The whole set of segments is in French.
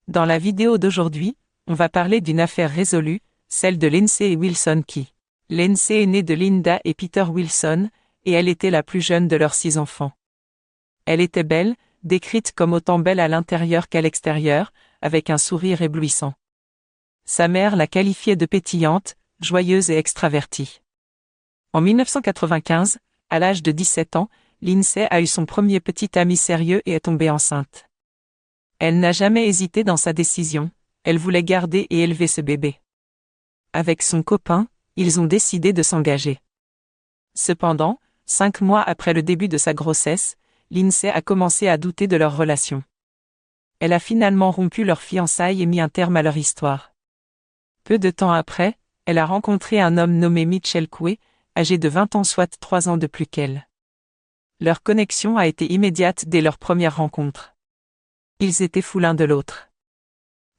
Dans la vidéo d'aujourd'hui, on va parler d'une affaire résolue, celle de Lindsay et Wilson Key. Lindsay est née de Linda et Peter Wilson, et elle était la plus jeune de leurs 6 enfants. Elle était belle, décrite comme autant belle à l'intérieur qu'à l'extérieur, avec un sourire éblouissant. Sa mère la qualifiait de pétillante, joyeuse et extravertie. En 1995, à l'âge de 17 ans, Lindsay a eu son premier petit ami sérieux et est tombée enceinte. Elle n'a jamais hésité dans sa décision, elle voulait garder et élever ce bébé. Avec son copain, ils ont décidé de s'engager. Cependant, 5 mois après le début de sa grossesse, Lindsay a commencé à douter de leur relation. Elle a finalement rompu leur fiançailles et mis un terme à leur histoire. Peu de temps après, elle a rencontré un homme nommé Mitchell Quay, âgé de 20 ans soit 3 ans de plus qu'elle. Leur connexion a été immédiate dès leur première rencontre. Ils étaient fous l'un de l'autre.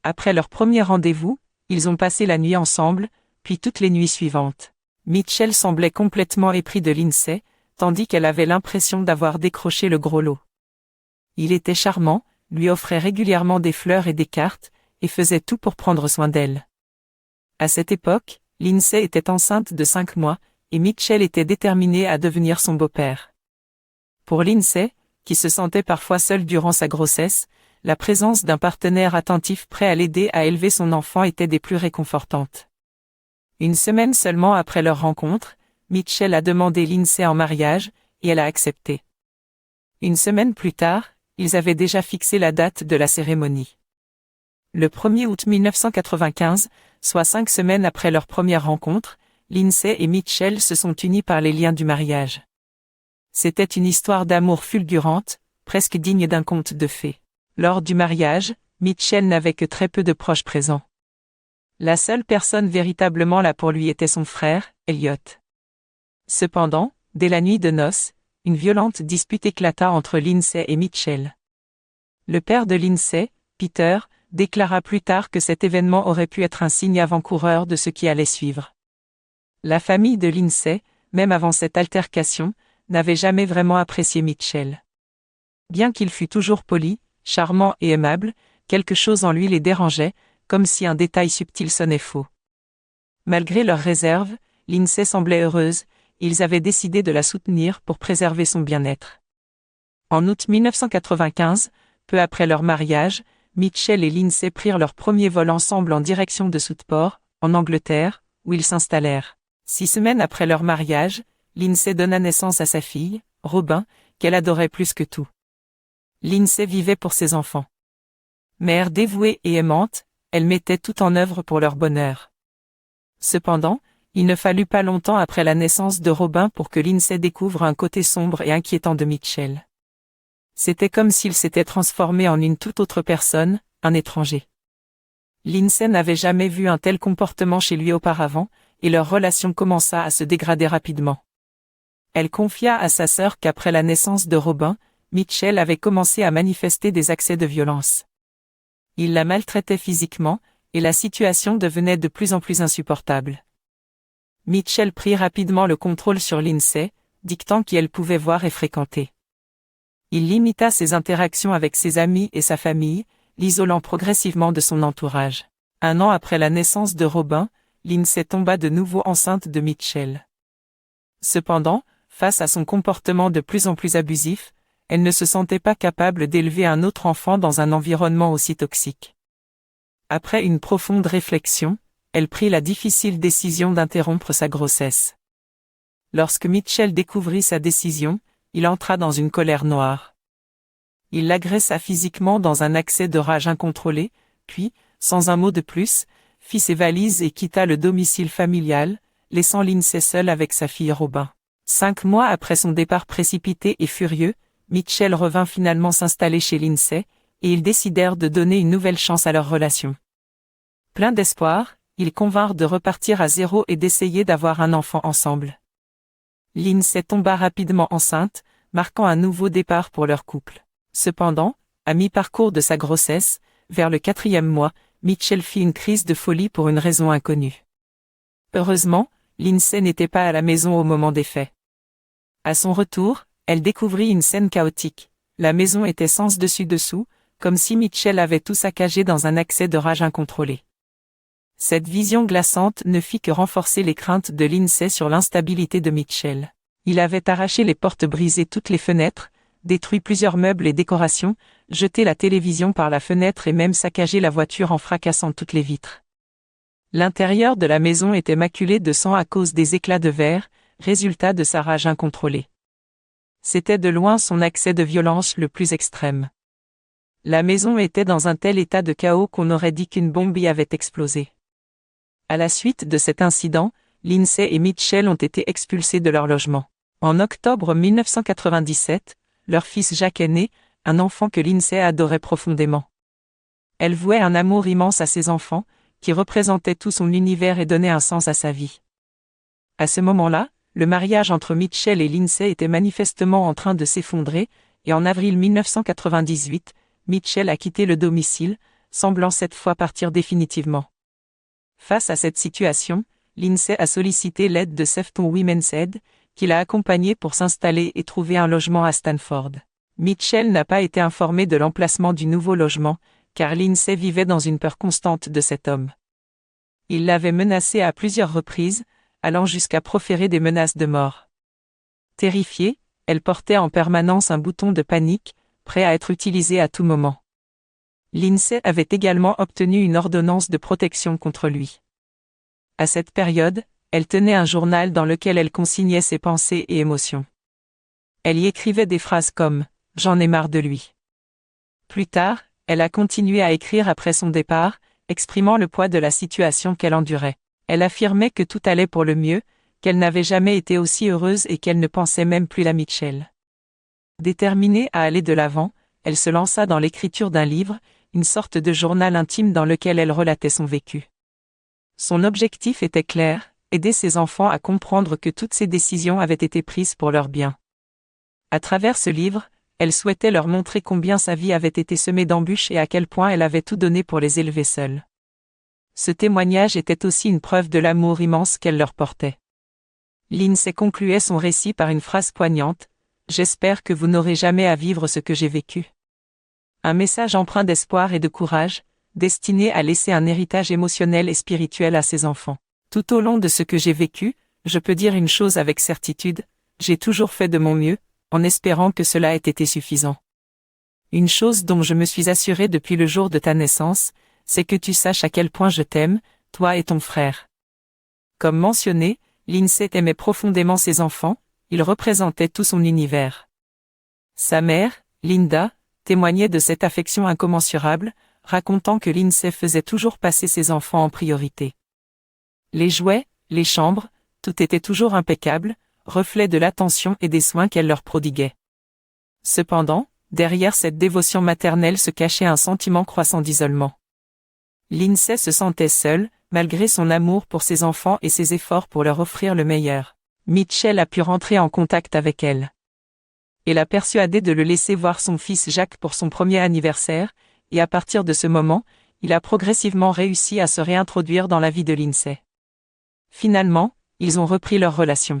Après leur premier rendez-vous, ils ont passé la nuit ensemble, puis toutes les nuits suivantes. Mitchell semblait complètement épris de Lindsay, tandis qu'elle avait l'impression d'avoir décroché le gros lot. Il était charmant, lui offrait régulièrement des fleurs et des cartes, et faisait tout pour prendre soin d'elle. À cette époque, Lindsay était enceinte de 5 mois, et Mitchell était déterminé à devenir son beau-père. Pour Lindsay, qui se sentait parfois seule durant sa grossesse, la présence d'un partenaire attentif prêt à l'aider à élever son enfant était des plus réconfortantes. Une semaine seulement après leur rencontre, Mitchell a demandé Lindsay en mariage, et elle a accepté. Une semaine plus tard, ils avaient déjà fixé la date de la cérémonie. Le 1er août 1995, soit 5 semaines après leur première rencontre, Lindsay et Mitchell se sont unis par les liens du mariage. C'était une histoire d'amour fulgurante, presque digne d'un conte de fées. Lors du mariage, Mitchell n'avait que très peu de proches présents. La seule personne véritablement là pour lui était son frère, Elliot. Cependant, dès la nuit de noces, une violente dispute éclata entre Lindsay et Mitchell. Le père de Lindsay, Peter, déclara plus tard que cet événement aurait pu être un signe avant-coureur de ce qui allait suivre. La famille de Lindsay, même avant cette altercation, n'avait jamais vraiment apprécié Mitchell. Bien qu'il fût toujours poli, charmant et aimable, quelque chose en lui les dérangeait, comme si un détail subtil sonnait faux. Malgré leurs réserves, Lindsay semblait heureuse, et ils avaient décidé de la soutenir pour préserver son bien-être. En août 1995, peu après leur mariage, Mitchell et Lindsay prirent leur premier vol ensemble en direction de Southport, en Angleterre, où ils s'installèrent. 6 semaines après leur mariage, Lindsay donna naissance à sa fille, Robin, qu'elle adorait plus que tout. Lindsay vivait pour ses enfants. Mère dévouée et aimante, elle mettait tout en œuvre pour leur bonheur. Cependant, il ne fallut pas longtemps après la naissance de Robin pour que Lindsay découvre un côté sombre et inquiétant de Mitchell. C'était comme s'il s'était transformé en une toute autre personne, un étranger. Lindsay n'avait jamais vu un tel comportement chez lui auparavant, et leur relation commença à se dégrader rapidement. Elle confia à sa sœur qu'après la naissance de Robin, Mitchell avait commencé à manifester des accès de violence. Il la maltraitait physiquement, et la situation devenait de plus en plus insupportable. Mitchell prit rapidement le contrôle sur Lindsay, dictant qui elle pouvait voir et fréquenter. Il limita ses interactions avec ses amis et sa famille, l'isolant progressivement de son entourage. 1 an après la naissance de Robin, Lindsay tomba de nouveau enceinte de Mitchell. Cependant, face à son comportement de plus en plus abusif, elle ne se sentait pas capable d'élever un autre enfant dans un environnement aussi toxique. Après une profonde réflexion, elle prit la difficile décision d'interrompre sa grossesse. Lorsque Mitchell découvrit sa décision, il entra dans une colère noire. Il l'agressa physiquement dans un accès de rage incontrôlé, puis, sans un mot de plus, fit ses valises et quitta le domicile familial, laissant Lindsay seule avec sa fille Robin. 5 mois après son départ précipité et furieux, Mitchell revint finalement s'installer chez Lindsay, et ils décidèrent de donner une nouvelle chance à leur relation. Plein d'espoir, ils convinrent de repartir à zéro et d'essayer d'avoir un enfant ensemble. Lindsay tomba rapidement enceinte, marquant un nouveau départ pour leur couple. Cependant, à mi-parcours de sa grossesse, vers le 4e mois, Mitchell fit une crise de folie pour une raison inconnue. Heureusement, Lindsay n'était pas à la maison au moment des faits. À son retour, elle découvrit une scène chaotique. La maison était sens dessus dessous, comme si Mitchell avait tout saccagé dans un accès de rage incontrôlée. Cette vision glaçante ne fit que renforcer les craintes de Lindsay sur l'instabilité de Mitchell. Il avait arraché les portes, brisé toutes les fenêtres, détruit plusieurs meubles et décorations, jeté la télévision par la fenêtre et même saccagé la voiture en fracassant toutes les vitres. L'intérieur de la maison était maculé de sang à cause des éclats de verre, résultat de sa rage incontrôlée. C'était de loin son accès de violence le plus extrême. La maison était dans un tel état de chaos qu'on aurait dit qu'une bombe y avait explosé. À la suite de cet incident, Lindsay et Mitchell ont été expulsés de leur logement. En octobre 1997, leur fils Jack est né, un enfant que Lindsay adorait profondément. Elle vouait un amour immense à ses enfants, qui représentaient tout son univers et donnaient un sens à sa vie. À ce moment-là, le mariage entre Mitchell et Lindsay était manifestement en train de s'effondrer, et en avril 1998, Mitchell a quitté le domicile, semblant cette fois partir définitivement. Face à cette situation, Lindsay a sollicité l'aide de Sefton Women's Aid, qui l'a accompagné pour s'installer et trouver un logement à Stanford. Mitchell n'a pas été informé de l'emplacement du nouveau logement, car Lindsay vivait dans une peur constante de cet homme. Il l'avait menacée à plusieurs reprises, allant jusqu'à proférer des menaces de mort. Terrifiée, elle portait en permanence un bouton de panique, prêt à être utilisé à tout moment. Lindsay avait également obtenu une ordonnance de protection contre lui. À cette période, elle tenait un journal dans lequel elle consignait ses pensées et émotions. Elle y écrivait des phrases comme « J'en ai marre de lui ». Plus tard, elle a continué à écrire après son départ, exprimant le poids de la situation qu'elle endurait. Elle affirmait que tout allait pour le mieux, qu'elle n'avait jamais été aussi heureuse et qu'elle ne pensait même plus à Mitchell. Déterminée à aller de l'avant, elle se lança dans l'écriture d'un livre, une sorte de journal intime dans lequel elle relatait son vécu. Son objectif était clair, aider ses enfants à comprendre que toutes ses décisions avaient été prises pour leur bien. À travers ce livre, elle souhaitait leur montrer combien sa vie avait été semée d'embûches et à quel point elle avait tout donné pour les élever seule. Ce témoignage était aussi une preuve de l'amour immense qu'elle leur portait. Lindsay concluait son récit par une phrase poignante « J'espère que vous n'aurez jamais à vivre ce que j'ai vécu ». Un message empreint d'espoir et de courage, destiné à laisser un héritage émotionnel et spirituel à ses enfants. Tout au long de ce que j'ai vécu, je peux dire une chose avec certitude, j'ai toujours fait de mon mieux, en espérant que cela ait été suffisant. Une chose dont je me suis assurée depuis le jour de ta naissance, c'est que tu saches à quel point je t'aime, toi et ton frère. Comme mentionné, Lindsay aimait profondément ses enfants, ils représentaient tout son univers. Sa mère, Linda, témoignait de cette affection incommensurable, racontant que Lindsay faisait toujours passer ses enfants en priorité. Les jouets, les chambres, tout était toujours impeccable, reflet de l'attention et des soins qu'elle leur prodiguait. Cependant, derrière cette dévotion maternelle se cachait un sentiment croissant d'isolement. Lindsay se sentait seule, malgré son amour pour ses enfants et ses efforts pour leur offrir le meilleur. Mitchell a pu rentrer en contact avec elle. Elle a persuadé de le laisser voir son fils Jack pour son premier anniversaire, et à partir de ce moment, il a progressivement réussi à se réintroduire dans la vie de Lindsay. Finalement, ils ont repris leur relation.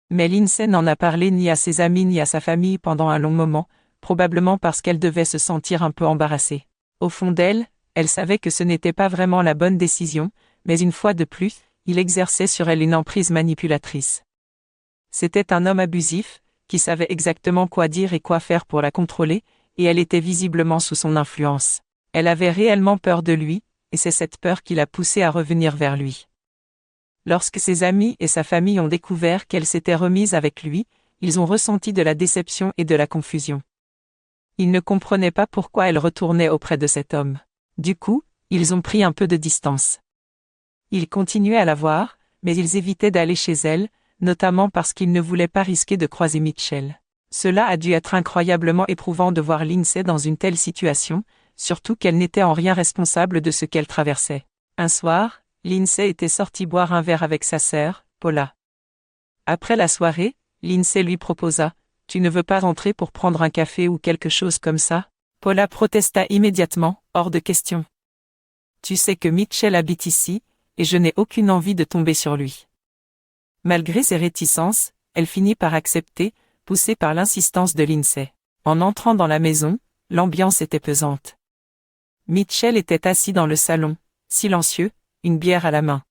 Mais Lindsay n'en a parlé ni à ses amis ni à sa famille pendant un long moment, probablement parce qu'elle devait se sentir un peu embarrassée. Au fond d'elle, elle savait que ce n'était pas vraiment la bonne décision, mais une fois de plus, il exerçait sur elle une emprise manipulatrice. C'était un homme abusif, qui savait exactement quoi dire et quoi faire pour la contrôler, et elle était visiblement sous son influence. Elle avait réellement peur de lui, et c'est cette peur qui l'a poussée à revenir vers lui. Lorsque ses amis et sa famille ont découvert qu'elle s'était remise avec lui, ils ont ressenti de la déception et de la confusion. Ils ne comprenaient pas pourquoi elle retournait auprès de cet homme. Du coup, ils ont pris un peu de distance. Ils continuaient à la voir, mais ils évitaient d'aller chez elle, notamment parce qu'ils ne voulaient pas risquer de croiser Mitchell. Cela a dû être incroyablement éprouvant de voir Lindsay dans une telle situation, surtout qu'elle n'était en rien responsable de ce qu'elle traversait. Un soir, Lindsay était sortie boire un verre avec sa sœur, Paula. Après la soirée, Lindsay lui proposa « Tu ne veux pas rentrer pour prendre un café ou quelque chose comme ça ?» Paula protesta immédiatement, hors de question. « Tu sais que Mitchell habite ici, et je n'ai aucune envie de tomber sur lui. » Malgré ses réticences, elle finit par accepter, poussée par l'insistance de Lindsay. En entrant dans la maison, l'ambiance était pesante. Mitchell était assis dans le salon, silencieux, une bière à la main.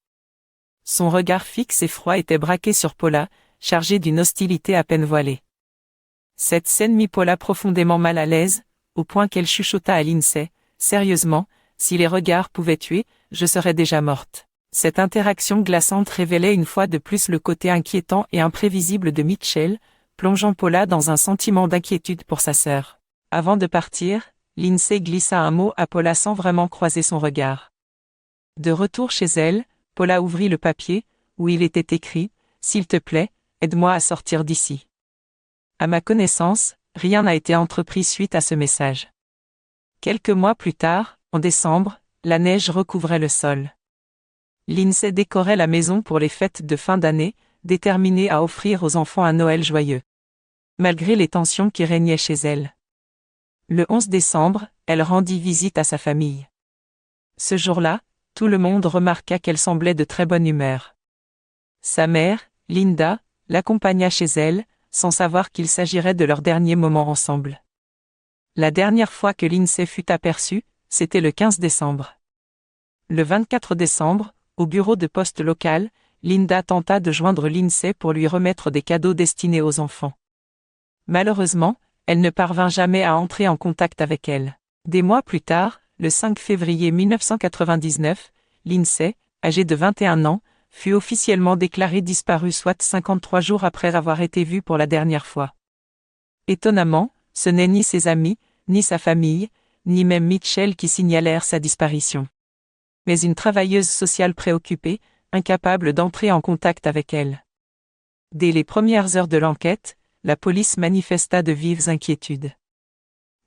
Son regard fixe et froid était braqué sur Paula, chargé d'une hostilité à peine voilée. Cette scène mit Paula profondément mal à l'aise, au point qu'elle chuchota à Lindsay, « Sérieusement, si les regards pouvaient tuer, je serais déjà morte. » Cette interaction glaçante révélait une fois de plus le côté inquiétant et imprévisible de Mitchell, plongeant Paula dans un sentiment d'inquiétude pour sa sœur. Avant de partir, Lindsay glissa un mot à Paula sans vraiment croiser son regard. De retour chez elle, Paula ouvrit le papier, où il était écrit « S'il te plaît, aide-moi à sortir d'ici. » À ma connaissance, rien n'a été entrepris suite à ce message. Quelques mois plus tard, en décembre, la neige recouvrait le sol. Lindsay décorait la maison pour les fêtes de fin d'année, déterminée à offrir aux enfants un Noël joyeux. Malgré les tensions qui régnaient chez elle. Le 11 décembre, elle rendit visite à sa famille. Ce jour-là, tout le monde remarqua qu'elle semblait de très bonne humeur. Sa mère, Linda, l'accompagna chez elle, sans savoir qu'il s'agirait de leur dernier moment ensemble. La dernière fois que Lindsay fut aperçue, c'était le 15 décembre. Le 24 décembre, au bureau de poste local, Linda tenta de joindre Lindsay pour lui remettre des cadeaux destinés aux enfants. Malheureusement, elle ne parvint jamais à entrer en contact avec elle. Des mois plus tard, le 5 février 1999, Lindsay, âgée de 21 ans, fut officiellement déclarée disparue soit 53 jours après avoir été vue pour la dernière fois. Étonnamment, ce n'est ni ses amis, ni sa famille, ni même Mitchell qui signalèrent sa disparition. Mais une travailleuse sociale préoccupée, incapable d'entrer en contact avec elle. Dès les premières heures de l'enquête, la police manifesta de vives inquiétudes.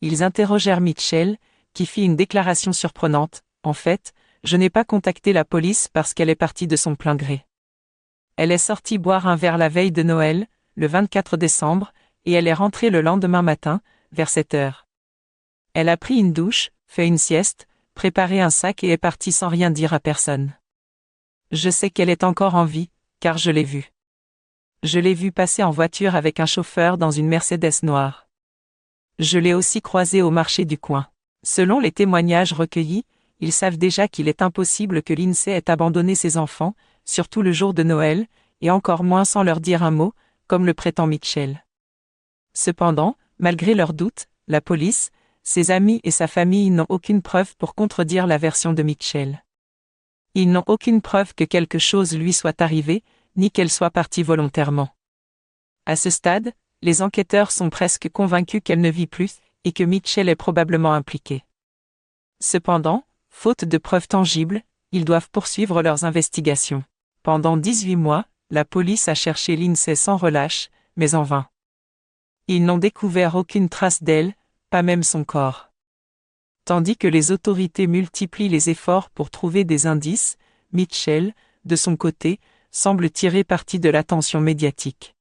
Ils interrogèrent Mitchell, qui fit une déclaration surprenante. « En fait, je n'ai pas contacté la police parce qu'elle est partie de son plein gré. Elle est sortie boire un verre la veille de Noël, le 24 décembre, et elle est rentrée le lendemain matin, vers 7 heures. Elle a pris une douche, fait une sieste, préparé un sac et est partie sans rien dire à personne. Je sais qu'elle est encore en vie, car je l'ai vue. Je l'ai vue passer en voiture avec un chauffeur dans une Mercedes noire. Je l'ai aussi croisée au marché du coin. Selon les témoignages recueillis, ils savent déjà qu'il est impossible que Lindsay ait abandonné ses enfants, surtout le jour de Noël, et encore moins sans leur dire un mot, comme le prétend Mitchell. Cependant, malgré leurs doutes, la police, ses amis et sa famille n'ont aucune preuve pour contredire la version de Mitchell. Ils n'ont aucune preuve que quelque chose lui soit arrivé, ni qu'elle soit partie volontairement. À ce stade, les enquêteurs sont presque convaincus qu'elle ne vit plus, et que Mitchell est probablement impliqué. Cependant, faute de preuves tangibles, ils doivent poursuivre leurs investigations. Pendant 18 mois, la police a cherché Lindsay sans relâche, mais en vain. Ils n'ont découvert aucune trace d'elle, pas même son corps. Tandis que les autorités multiplient les efforts pour trouver des indices, Mitchell, de son côté, semble tirer parti de l'attention médiatique.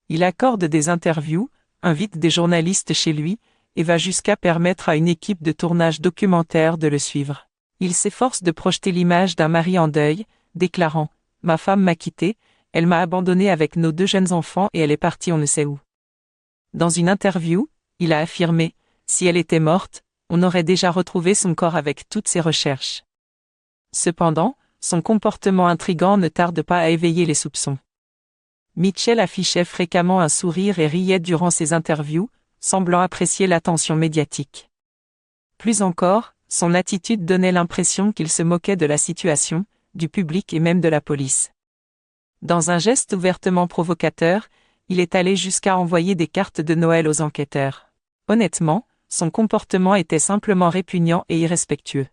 Il accorde des interviews, invite des journalistes chez lui, et va jusqu'à permettre à une équipe de tournage documentaire de le suivre. Il s'efforce de projeter l'image d'un mari en deuil, déclarant « Ma femme m'a quitté, elle m'a abandonné avec nos 2 jeunes enfants et elle est partie on ne sait où. » Dans une interview, il a affirmé « Si elle était morte, on aurait déjà retrouvé son corps avec toutes ses recherches. » Cependant, son comportement intrigant ne tarde pas à éveiller les soupçons. Mitchell affichait fréquemment un sourire et riait durant ses interviews, semblant apprécier l'attention médiatique. Plus encore, son attitude donnait l'impression qu'il se moquait de la situation, du public et même de la police. Dans un geste ouvertement provocateur, il est allé jusqu'à envoyer des cartes de Noël aux enquêteurs. Honnêtement, son comportement était simplement répugnant et irrespectueux.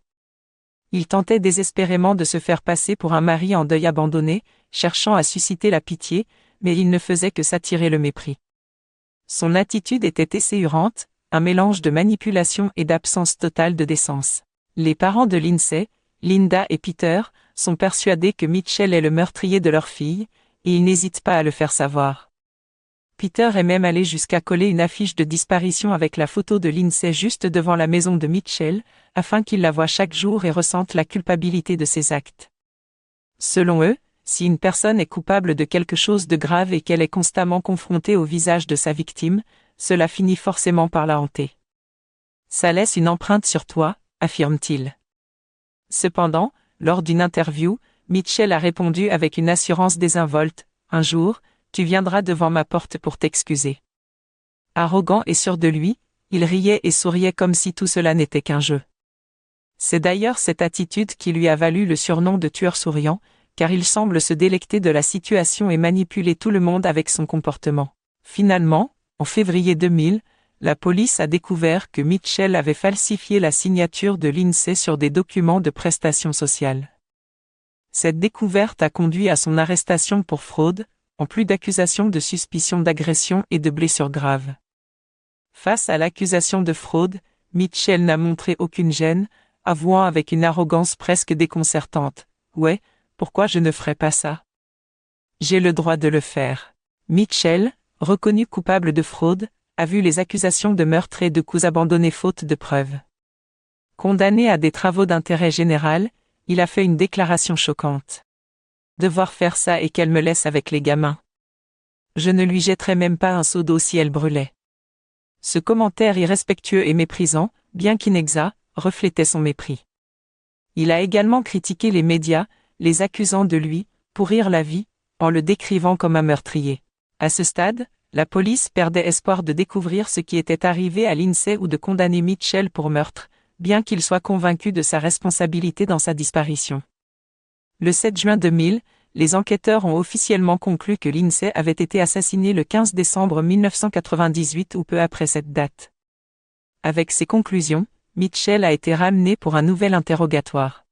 Il tentait désespérément de se faire passer pour un mari en deuil abandonné, cherchant à susciter la pitié, mais il ne faisait que s'attirer le mépris. Son attitude était esséurante, un mélange de manipulation et d'absence totale de décence. Les parents de Lindsay, Linda et Peter, sont persuadés que Mitchell est le meurtrier de leur fille, et ils n'hésitent pas à le faire savoir. Peter est même allé jusqu'à coller une affiche de disparition avec la photo de Lindsay juste devant la maison de Mitchell, afin qu'il la voie chaque jour et ressente la culpabilité de ses actes. Selon eux, si une personne est coupable de quelque chose de grave et qu'elle est constamment confrontée au visage de sa victime, cela finit forcément par la hanter. Ça laisse une empreinte sur toi, affirme-t-il. Cependant, lors d'une interview, Mitchell a répondu avec une assurance désinvolte, « Un jour, tu viendras devant ma porte pour t'excuser. » Arrogant et sûr de lui, il riait et souriait comme si tout cela n'était qu'un jeu. C'est d'ailleurs cette attitude qui lui a valu le surnom de tueur souriant, car il semble se délecter de la situation et manipuler tout le monde avec son comportement. Finalement, en février 2000, la police a découvert que Mitchell avait falsifié la signature de l'INSEE sur des documents de prestations sociales. Cette découverte a conduit à son arrestation pour fraude, en plus d'accusations de suspicion d'agression et de blessures graves. Face à l'accusation de fraude, Mitchell n'a montré aucune gêne, avouant avec une arrogance presque déconcertante, « Ouais, pourquoi je ne ferais pas ça? J'ai le droit de le faire. » Mitchell, reconnu coupable de fraude, a vu les accusations de meurtre et de coups abandonnés faute de preuves. Condamné à des travaux d'intérêt général, il a fait une déclaration choquante. « Devoir faire ça et qu'elle me laisse avec les gamins. Je ne lui jetterais même pas un seau d'eau si elle brûlait. » Ce commentaire irrespectueux et méprisant, bien qu'inexact, reflétait son mépris. Il a également critiqué les médias, les accusant de lui pourrir la vie, en le décrivant comme un meurtrier. À ce stade, la police perdait espoir de découvrir ce qui était arrivé à l'INSEE ou de condamner Mitchell pour meurtre, bien qu'il soit convaincu de sa responsabilité dans sa disparition. Le 7 juin 2000, les enquêteurs ont officiellement conclu que l'INSEE avait été assassiné le 15 décembre 1998 ou peu après cette date. Avec ces conclusions, Mitchell a été ramené pour un nouvel interrogatoire.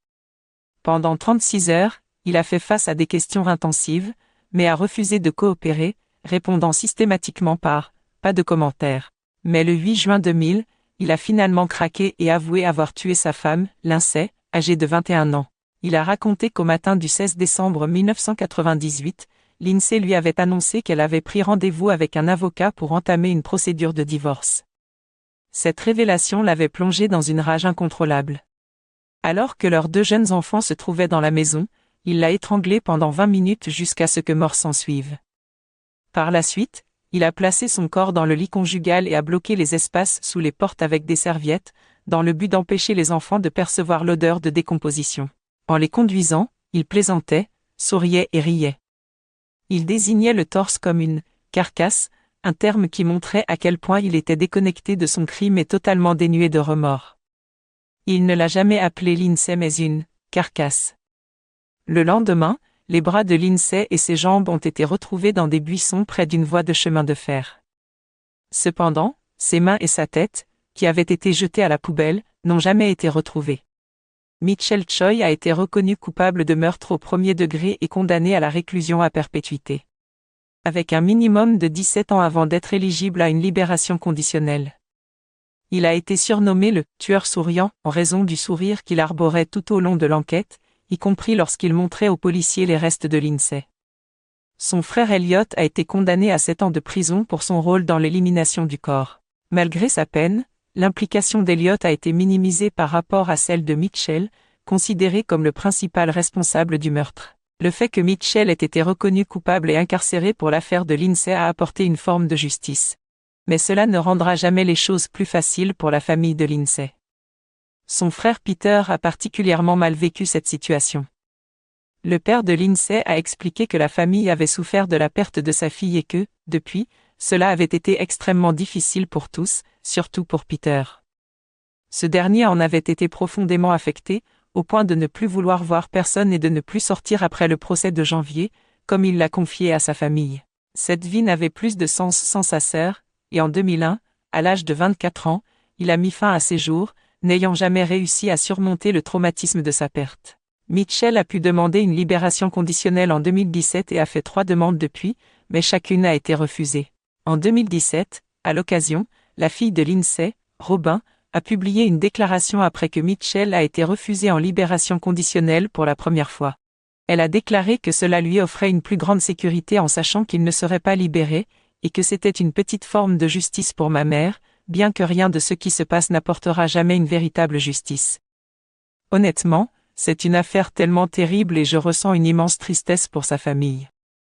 Pendant 36 heures, il a fait face à des questions intensives, mais a refusé de coopérer, répondant systématiquement par « pas de commentaires ». Mais le 8 juin 2000, il a finalement craqué et avoué avoir tué sa femme, Lindsay, âgée de 21 ans. Il a raconté qu'au matin du 16 décembre 1998, l'INSEE lui avait annoncé qu'elle avait pris rendez-vous avec un avocat pour entamer une procédure de divorce. Cette révélation l'avait plongé dans une rage incontrôlable. Alors que leurs 2 jeunes enfants se trouvaient dans la maison, il l'a étranglée pendant 20 minutes jusqu'à ce que mort s'ensuive. Par la suite, il a placé son corps dans le lit conjugal et a bloqué les espaces sous les portes avec des serviettes, dans le but d'empêcher les enfants de percevoir l'odeur de décomposition. En les conduisant, il plaisantait, souriait et riait. Il désignait le torse comme une « carcasse », un terme qui montrait à quel point il était déconnecté de son crime et totalement dénué de remords. Il ne l'a jamais appelé Lindsay mais une « carcasse ». Le lendemain, les bras de Lindsay et ses jambes ont été retrouvés dans des buissons près d'une voie de chemin de fer. Cependant, ses mains et sa tête, qui avaient été jetées à la poubelle, n'ont jamais été retrouvées. Mitchell Choi a été reconnu coupable de meurtre au premier degré et condamné à la réclusion à perpétuité. Avec un minimum de 17 ans avant d'être éligible à une libération conditionnelle. Il a été surnommé le « tueur souriant » en raison du sourire qu'il arborait tout au long de l'enquête, y compris lorsqu'il montrait aux policiers les restes de l'INSEE. Son frère Elliot a été condamné à 7 ans de prison pour son rôle dans l'élimination du corps. Malgré sa peine, l'implication d'Elliot a été minimisée par rapport à celle de Mitchell, considéré comme le principal responsable du meurtre. Le fait que Mitchell ait été reconnu coupable et incarcéré pour l'affaire de l'INSEE a apporté une forme de justice. Mais cela ne rendra jamais les choses plus faciles pour la famille de Lindsay. Son frère Peter a particulièrement mal vécu cette situation. Le père de Lindsay a expliqué que la famille avait souffert de la perte de sa fille et que, depuis, cela avait été extrêmement difficile pour tous, surtout pour Peter. Ce dernier en avait été profondément affecté, au point de ne plus vouloir voir personne et de ne plus sortir après le procès de janvier, comme il l'a confié à sa famille. Cette vie n'avait plus de sens sans sa sœur, et en 2001, à l'âge de 24 ans, il a mis fin à ses jours, n'ayant jamais réussi à surmonter le traumatisme de sa perte. Mitchell a pu demander une libération conditionnelle en 2017 et a fait 3 demandes depuis, mais chacune a été refusée. En 2017, à l'occasion, la fille de Lindsay, Robin, a publié une déclaration après que Mitchell a été refusé en libération conditionnelle pour la première fois. Elle a déclaré que cela lui offrait une plus grande sécurité en sachant qu'il ne serait pas libéré, et que c'était une petite forme de justice pour ma mère, bien que rien de ce qui se passe n'apportera jamais une véritable justice. Honnêtement, c'est une affaire tellement terrible et je ressens une immense tristesse pour sa famille.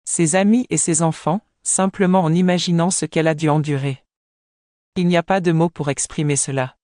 Ses amis et ses enfants, simplement en imaginant ce qu'elle a dû endurer. Il n'y a pas de mots pour exprimer cela.